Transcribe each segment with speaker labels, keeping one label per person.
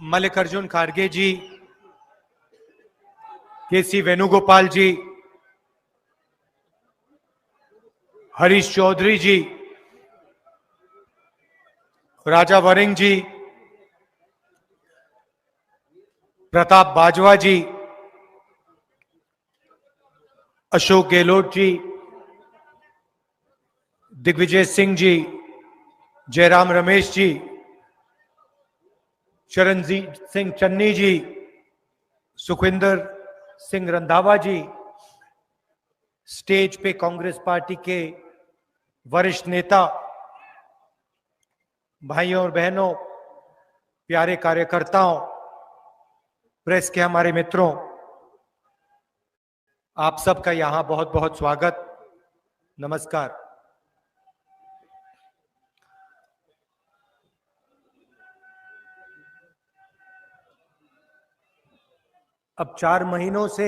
Speaker 1: मल्लिकार्जुन खड़गे जी, केसी वेणुगोपाल जी, हरीश चौधरी जी, राजा वरिंग जी, प्रताप बाजवा जी, अशोक गहलोत जी, दिग्विजय सिंह जी, जयराम रमेश जी, चरणजीत सिंह चन्नी जी, सुखविंदर सिंह रंधावा जी, स्टेज पे कांग्रेस पार्टी के वरिष्ठ नेता, भाइयों और बहनों, प्यारे कार्यकर्ताओं, प्रेस के हमारे मित्रों, आप सबका यहां बहुत बहुत स्वागत, नमस्कार। अब 4 महीनों से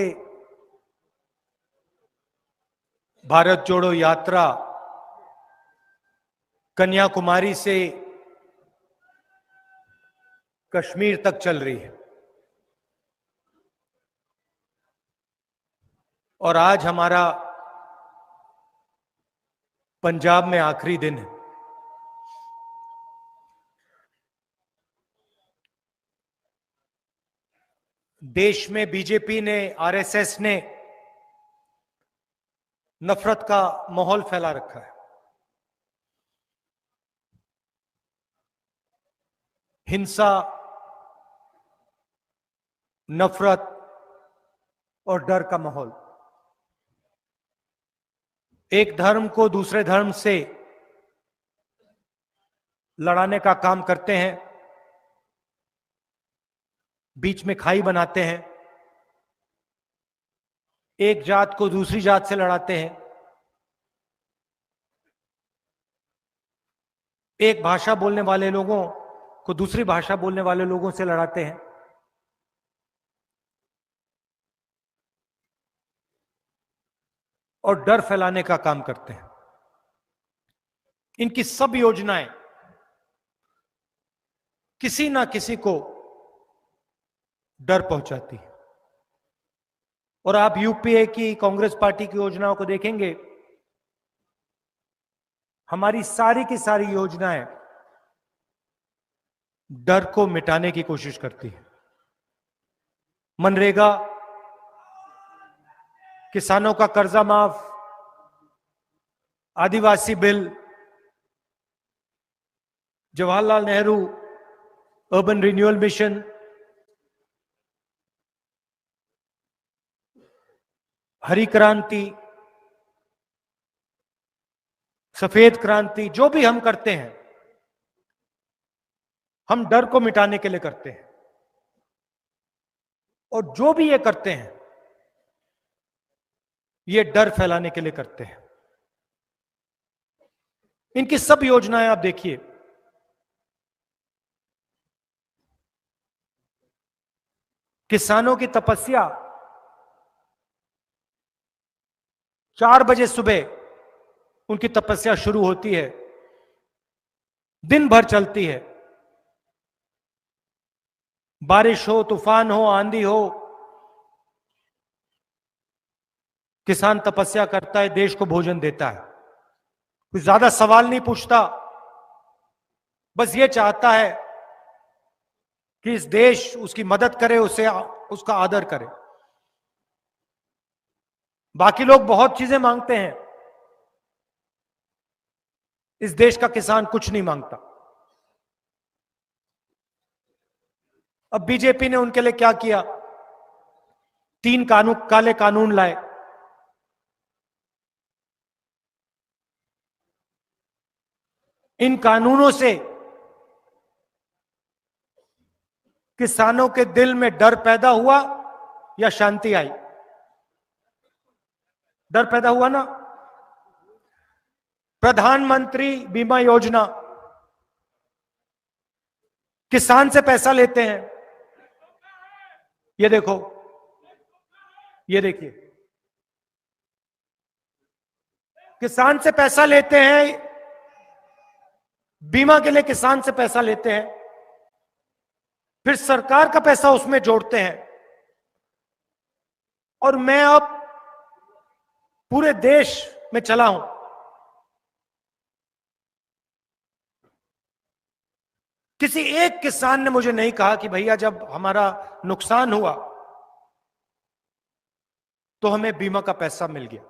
Speaker 1: भारत जोड़ो यात्रा कन्याकुमारी से कश्मीर तक चल रही है और आज हमारा पंजाब में आखिरी दिन है। देश में बीजेपी ने, आरएसएस ने नफरत का माहौल फैला रखा है। हिंसा, नफरत और डर का माहौल। एक धर्म को दूसरे धर्म से लड़ाने का काम करते हैं, बीच में खाई बनाते हैं, एक जात को दूसरी जात से लड़ाते हैं, एक भाषा बोलने वाले लोगों को दूसरी भाषा बोलने वाले लोगों से लड़ाते हैं। और डर फैलाने का काम करते हैं। इनकी सब योजनाएं किसी ना किसी को डर पहुंचाती है। और आप यूपीए की, कांग्रेस पार्टी की योजनाओं को देखेंगे, हमारी सारी की सारी योजनाएं डर को मिटाने की कोशिश करती है। मनरेगा, किसानों का कर्जा माफ, आदिवासी bill, Jawaharlal Nehru urban renewal mission, हरी क्रांति, सफेद क्रांति, जो भी हम करते हैं, हम डर को मिटाने के लिए करते हैं। और जो भी ये करते हैं, ये डर फैलाने के लिए करते हैं। इनकी सब योजनाएं आप देखिए, किसानों की तपस्या 4 बजे सुबह उनकी तपस्या शुरू होती है, दिन भर चलती है। बारिश हो, तूफान हो, आंधी हो, किसान तपस्या करता है, देश को भोजन देता है। कुछ ज्यादा सवाल नहीं पूछता, बस ये चाहता है कि इस देश उसकी मदद करे, उसे उसका आदर करे। बाकी लोग बहुत चीजें मांगते हैं, इस देश का किसान कुछ नहीं मांगता। अब बीजेपी ने उनके लिए क्या किया? 3 काले कानून लाए। इन कानूनों से किसानों के दिल में डर पैदा हुआ या शांति आई? डर पैदा हुआ ना। प्रधानमंत्री बीमा योजना, किसान से पैसा लेते हैं। ये देखो, ये देखिए, किसान से पैसा लेते हैं, बीमा के लिए किसान से पैसा लेते हैं। फिर सरकार का पैसा उसमें जोड़ते हैं, और मैं अब पूरे देश में चला हूं। किसी एक किसान ने मुझे नहीं कहा कि भैया जब हमारा नुकसान हुआ तो हमें बीमा का पैसा मिल गया।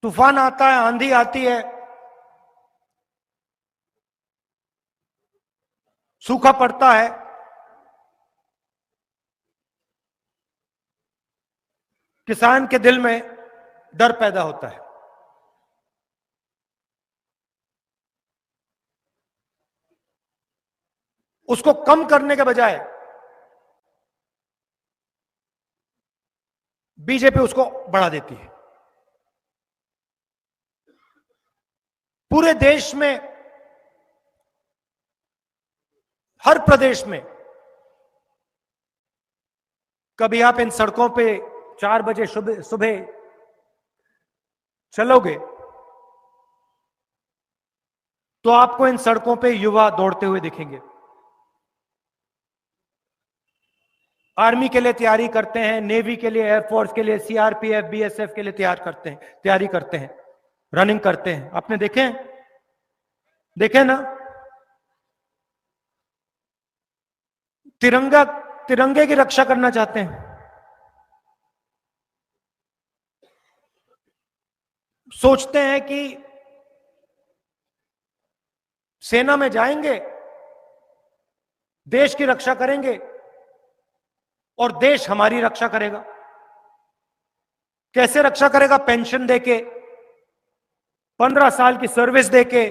Speaker 1: तूफान आता है, आंधी आती है, सूखा पड़ता है, किसान के दिल में डर पैदा होता है। उसको कम करने के बजाय बीजेपी उसको बढ़ा देती है। पूरे देश में, हर प्रदेश में, कभी आप इन सड़कों पे 4 बजे सुबह चलोगे तो आपको इन सड़कों पे युवा दौड़ते हुए दिखेंगे। आर्मी के लिए तैयारी करते हैं, नेवी के लिए, एयरफोर्स के लिए, सीआरपीएफ, बीएसएफ के लिए तैयारी करते हैं, रनिंग करते हैं। आपने देखे ना? तिरंगे की रक्षा करना चाहते हैं। सोचते हैं कि सेना में जाएंगे, देश की रक्षा करेंगे और देश हमारी रक्षा करेगा। कैसे रक्षा करेगा? पेंशन देके, 15 साल की सर्विस देके,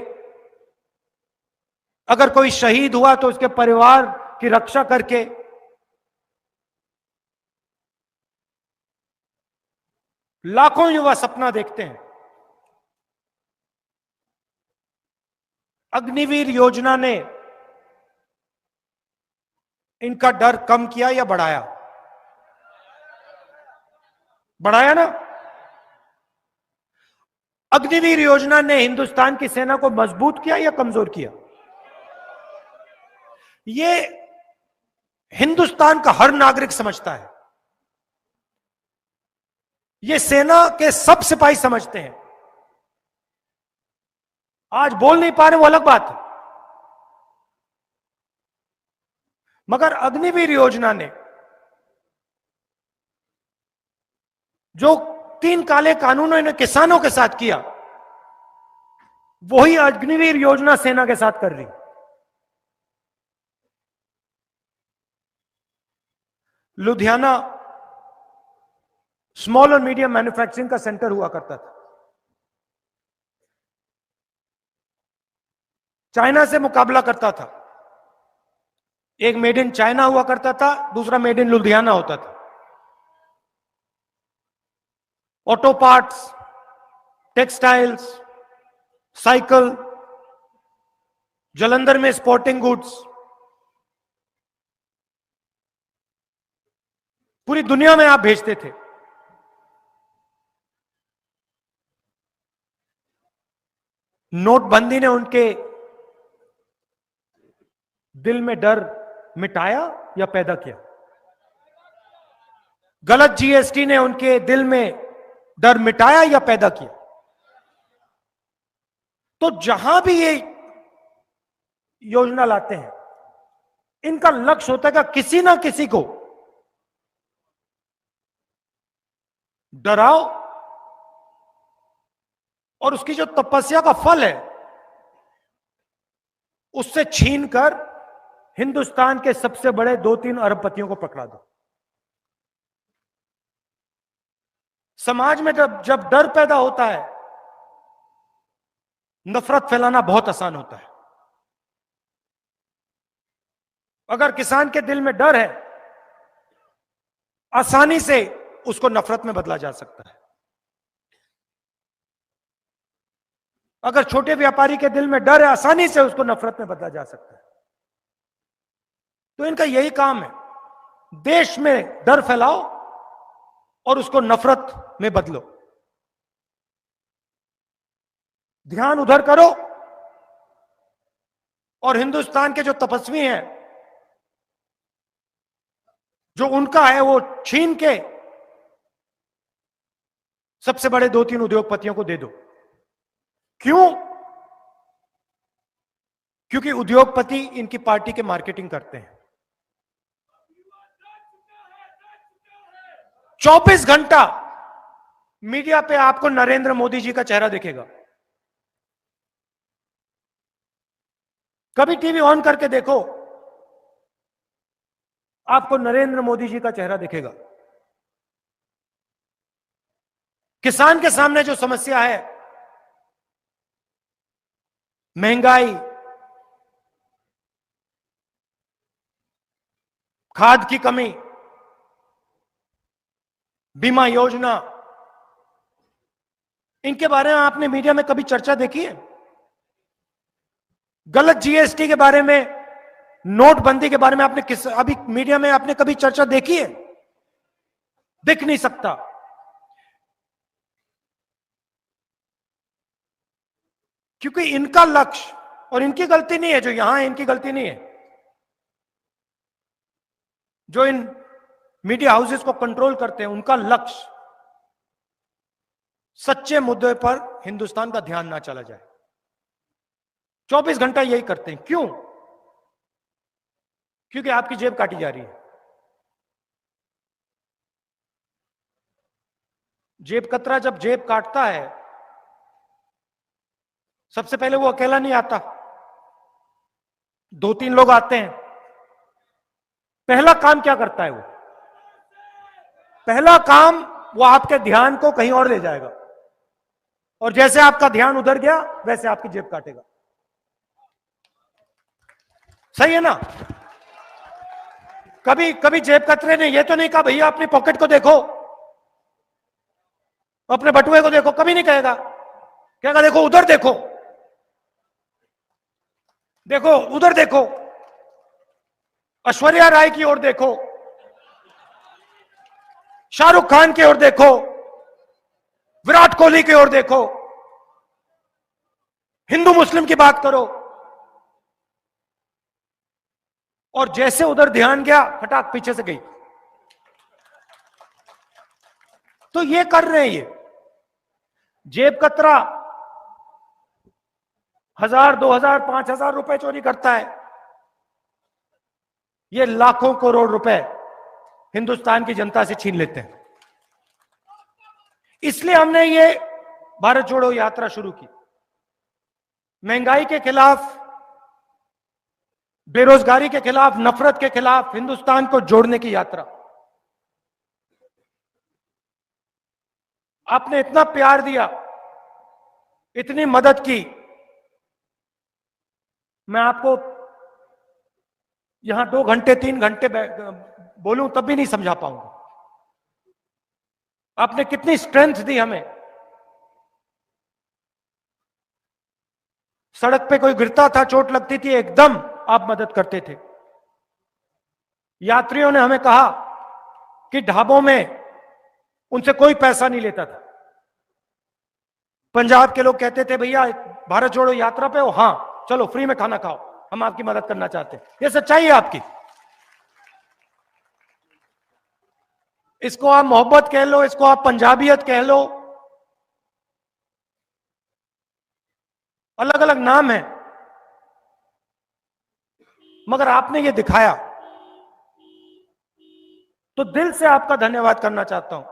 Speaker 1: अगर कोई शहीद हुआ तो उसके परिवार की रक्षा करके। लाखों युवा सपना देखते हैं। अग्निवीर योजना ने इनका डर कम किया या बढ़ाया? बढ़ाया ना? अग्निवीर योजना ने हिंदुस्तान की सेना को मजबूत किया या कमजोर किया? ये हिंदुस्तान का हर नागरिक समझता है। ये सेना के सब सिपाही समझते हैं। आज बोल नहीं पा रहे वो अलग बात है, मगर अग्निवीर योजना ने जो 3 काले कानूनों ने किसानों के साथ किया, वही अग्निवीर योजना सेना के साथ कर रही। लुधियाना स्मॉल और मीडियम मैन्युफैक्चरिंग का सेंटर हुआ करता था। चाइना से मुकाबला करता था। एक मेड इन चाइना हुआ करता था, दूसरा मेड इन लुधियाना होता था। Auto parts, textiles, cycle, Jalandhar में स्पोर्टिंग गुड्स, पूरी दुनिया में आप भेजते थे। नोटबंदी ने उनके दिल में डर मिटाया या पैदा किया? गलत जीएसटी ने उनके दिल में डर मिटाया या पैदा किया? तो जहां भी ये योजना लाते हैं, इनका लक्ष्य होता है कि किसी ना किसी को डराओ और उसकी जो तपस्या का फल है उससे छीनकर हिंदुस्तान के सबसे बड़े 2-3 अरबपतियों को पकड़ा दो। समाज में जब डर पैदा होता है, नफरत फैलाना बहुत आसान होता है। अगर किसान के दिल में डर है, आसानी से उसको नफरत में बदला जा सकता है। अगर छोटे व्यापारी के दिल में डर है, आसानी से उसको नफरत में बदला जा सकता है। तो इनका यही काम है, देश में डर फैलाओ और उसको नफरत में बदलो। ध्यान उधर करो और हिंदुस्तान के जो तपस्वी हैं, जो उनका है वो छीन के सबसे बड़े 2-3 उद्योगपतियों को दे दो। क्यों? क्योंकि उद्योगपति इनकी पार्टी के मार्केटिंग करते हैं। 24 घंटा मीडिया पे आपको नरेंद्र मोदी जी का चेहरा दिखेगा। कभी टीवी ऑन करके देखो, आपको नरेंद्र मोदी जी का चेहरा दिखेगा। किसान के सामने जो समस्या है, महंगाई, खाद की कमी, बीमा योजना, इनके बारे में आपने मीडिया में कभी चर्चा देखी है? गलत जीएसटी के बारे में, नोटबंदी के बारे में आपने अभी मीडिया में आपने कभी चर्चा देखी है? दिख नहीं सकता। क्योंकि इनका लक्ष्य, और इनकी गलती नहीं है, जो यहां है इनकी गलती नहीं है, जो इन मीडिया हाउसेस को कंट्रोल करते हैं, उनका लक्ष्य सच्चे मुद्दे पर हिंदुस्तान का ध्यान ना चला जाए। 24 घंटा यही करते हैं। क्यों? क्योंकि आपकी जेब काटी जा रही है। जेब कतरा जब जेब काटता है, सबसे पहले वो अकेला नहीं आता, 2-3 लोग आते हैं। पहला काम क्या करता है वो? पहला काम वो आपके ध्यान को कहीं और ले जाएगा, और जैसे आपका ध्यान उधर गया वैसे आपकी जेब काटेगा। सही है ना? कभी कभी जेब कतरे ने ये तो नहीं कहा भैया अपनी पॉकेट को देखो, अपने बटुए को देखो, कभी नहीं कहेगा। कहेगा देखो उधर देखो, देखो उधर देखो, ऐश्वर्या राय की ओर देखो, शाहरुख खान की ओर देखो, विराट कोहली की ओर देखो, हिंदू मुस्लिम की बात करो। और जैसे उधर ध्यान गया, फटाक पीछे से गई। तो ये कर रहे हैं, ये जेब कतरा 1000, 2000, 5000 रुपए चोरी करता है, ये लाखों करोड़ रुपए हिंदुस्तान की जनता से छीन लेते हैं। इसलिए हमने ये भारत जोड़ो यात्रा शुरू की, महंगाई के खिलाफ, बेरोजगारी के खिलाफ, नफरत के खिलाफ हिंदुस्तान को जोड़ने की यात्रा। आपने इतना प्यार दिया, इतनी मदद की, मैं आपको यहां 2 घंटे 3 घंटे बोलूं तब भी नहीं समझा पाऊंगा। आपने कितनी स्ट्रेंथ दी हमें। सड़क पे कोई गिरता था, चोट लगती थी, एकदम आप मदद करते थे। यात्रियों ने हमें कहा कि ढाबों में उनसे कोई पैसा नहीं लेता था। पंजाब के लोग कहते थे भैया भारत जोड़ो यात्रा पे हो, हां चलो फ्री में खाना खाओ, हम आपकी मदद करना चाहते हैं। ये सच्चाई है आपकी। इसको आप मोहब्बत कह लो, इसको आप पंजाबियत कह लो, अलग अलग नाम है, मगर आपने ये दिखाया, तो दिल से आपका धन्यवाद करना चाहता हूं।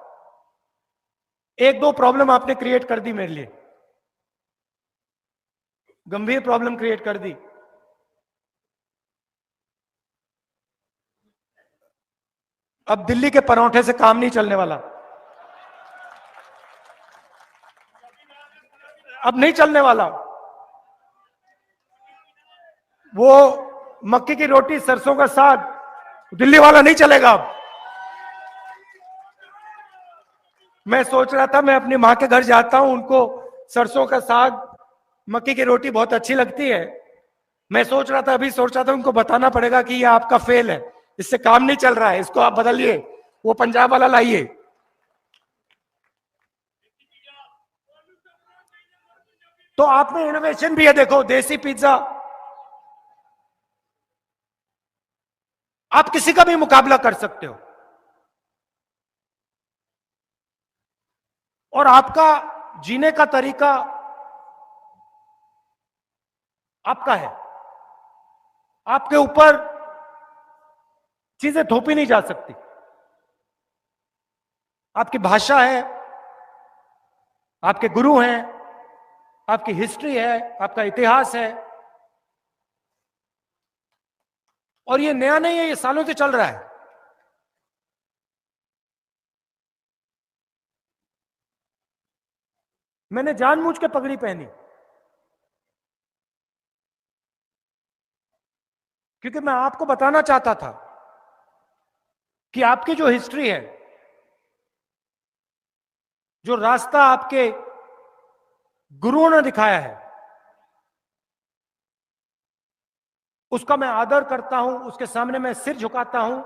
Speaker 1: 1-2 प्रॉब्लम आपने क्रिएट कर दी मेरे लिए, गंभीर प्रॉब्लम क्रिएट कर दी। अब दिल्ली के परांठे से काम नहीं चलने वाला, अब नहीं चलने वाला। वो मक्के की रोटी, सरसों का साग, दिल्ली वाला नहीं चलेगा अब। मैं सोच रहा था मैं अपनी मां के घर जाता हूं, उनको सरसों का साग, मक्के की रोटी बहुत अच्छी लगती है। मैं सोच रहा था, अभी सोच रहा था उनको बताना पड़ेगा कि ये आपका फेल है, इससे काम नहीं चल रहा है, इसको आप बदलिए, वो पंजाब वाला लाइए। तो आप में इनोवेशन भी है, देखो देसी पिज्जा, आप किसी का भी मुकाबला कर सकते हो और आपका जीने का तरीका आपका है। आपके ऊपर चीजें थोपी नहीं जा सकती। आपकी भाषा है, आपके गुरु हैं, आपकी हिस्ट्री है, आपका इतिहास है। और ये नया नहीं है, ये सालों से चल रहा है। मैंने जानबूझ के पगड़ी पहनी क्योंकि मैं आपको बताना चाहता था कि आपकी जो हिस्ट्री है, जो रास्ता आपके गुरुओं ने दिखाया है, उसका मैं आदर करता हूं, उसके सामने मैं सिर झुकाता हूं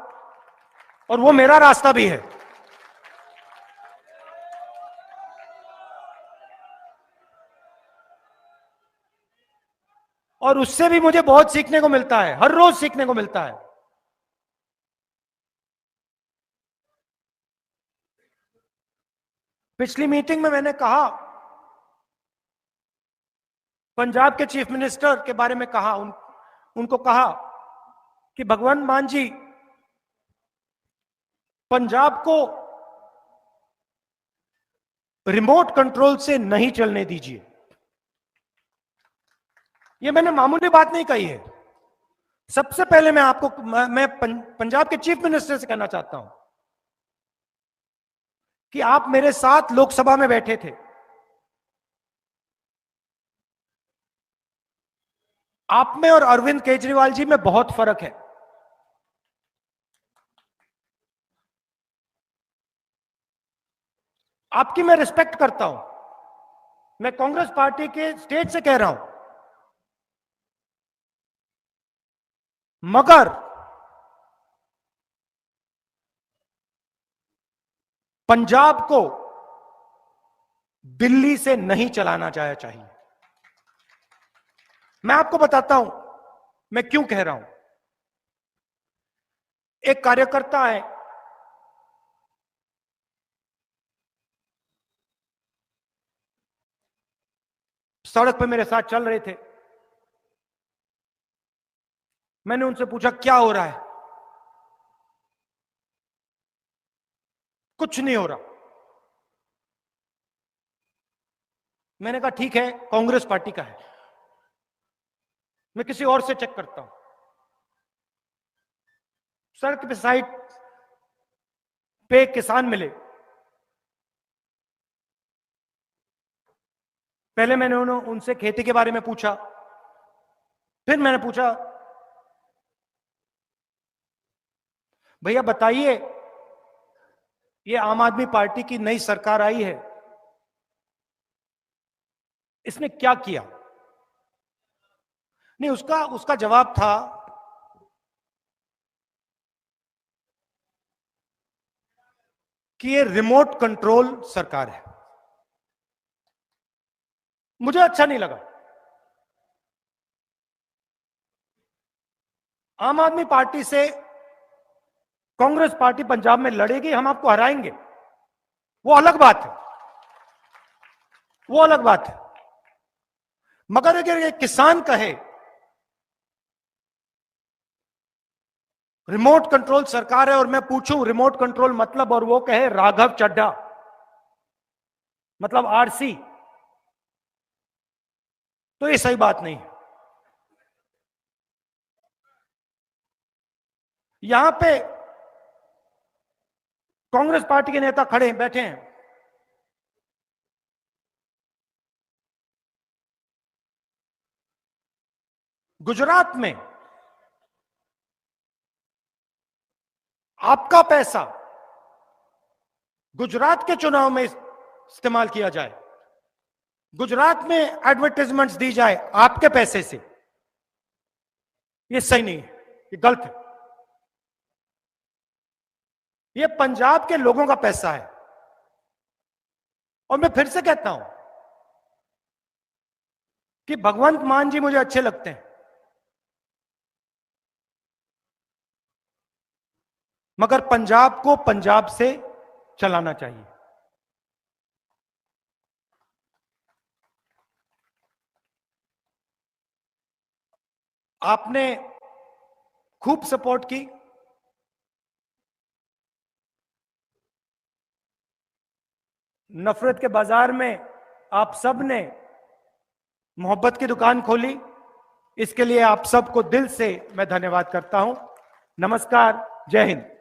Speaker 1: और वो मेरा रास्ता भी है। और उससे भी मुझे बहुत सीखने को मिलता है, हर रोज सीखने को मिलता है। पिछली मीटिंग में मैंने कहा, पंजाब के चीफ मिनिस्टर के बारे में कहा, उनको कहा कि भगवंत मान जी, पंजाब को रिमोट कंट्रोल से नहीं चलने दीजिए। ये मैंने मामूली बात नहीं कही है। सबसे पहले मैं आपको मैं पंजाब के चीफ मिनिस्टर से कहना चाहता हूं कि आप मेरे साथ लोकसभा में बैठे थे। आप में और अरविंद केजरीवाल जी में बहुत फर्क है। आपकी मैं रिस्पेक्ट करता हूं। मैं कांग्रेस पार्टी के स्टेज से कह रहा हूं, मगर पंजाब को दिल्ली से नहीं चलाना चाहिए। मैं आपको बताता हूं मैं क्यों कह रहा हूं। एक कार्यकर्ता है, सड़क पे मेरे साथ चल रहे थे। मैंने उनसे पूछा क्या हो रहा है। कुछ नहीं हो रहा। मैंने कहा ठीक है, कांग्रेस पार्टी का है, मैं किसी और से चेक करता हूं। सड़क पे साइड पे किसान मिले। पहले मैंने उनसे खेती के बारे में पूछा, फिर मैंने पूछा भैया बताइए, ये आम आदमी पार्टी की नई सरकार आई है, इसने क्या किया। नहीं, उसका उसका जवाब था कि ये रिमोट कंट्रोल सरकार है। मुझे अच्छा नहीं लगा। आम आदमी पार्टी से कांग्रेस पार्टी पंजाब में लड़ेगी, हम आपको हराएंगे, वो अलग बात है, वो अलग बात है। मगर अगर ये किसान कहे रिमोट कंट्रोल सरकार है और मैं पूछूं रिमोट कंट्रोल मतलब, और वो कहे राघव चड्ढा मतलब आरसी, तो ये सही बात नहीं है। यहां पे कांग्रेस पार्टी के नेता खड़े बैठे हैं। गुजरात में आपका पैसा गुजरात के चुनाव में इस्तेमाल किया जाए, गुजरात में एडवर्टाइजमेंट्स दी जाए आपके पैसे से, ये सही नहीं है, ये गलत है। ये पंजाब के लोगों का पैसा है। और मैं फिर से कहता हूं कि भगवंत मान जी मुझे अच्छे लगते हैं, मगर पंजाब को पंजाब से चलाना चाहिए। आपने खूब सपोर्ट की, नफरत के बाजार में आप सब ने मोहब्बत की दुकान खोली। इसके लिए आप सबको दिल से मैं धन्यवाद करता हूं। नमस्कार, जय हिंद।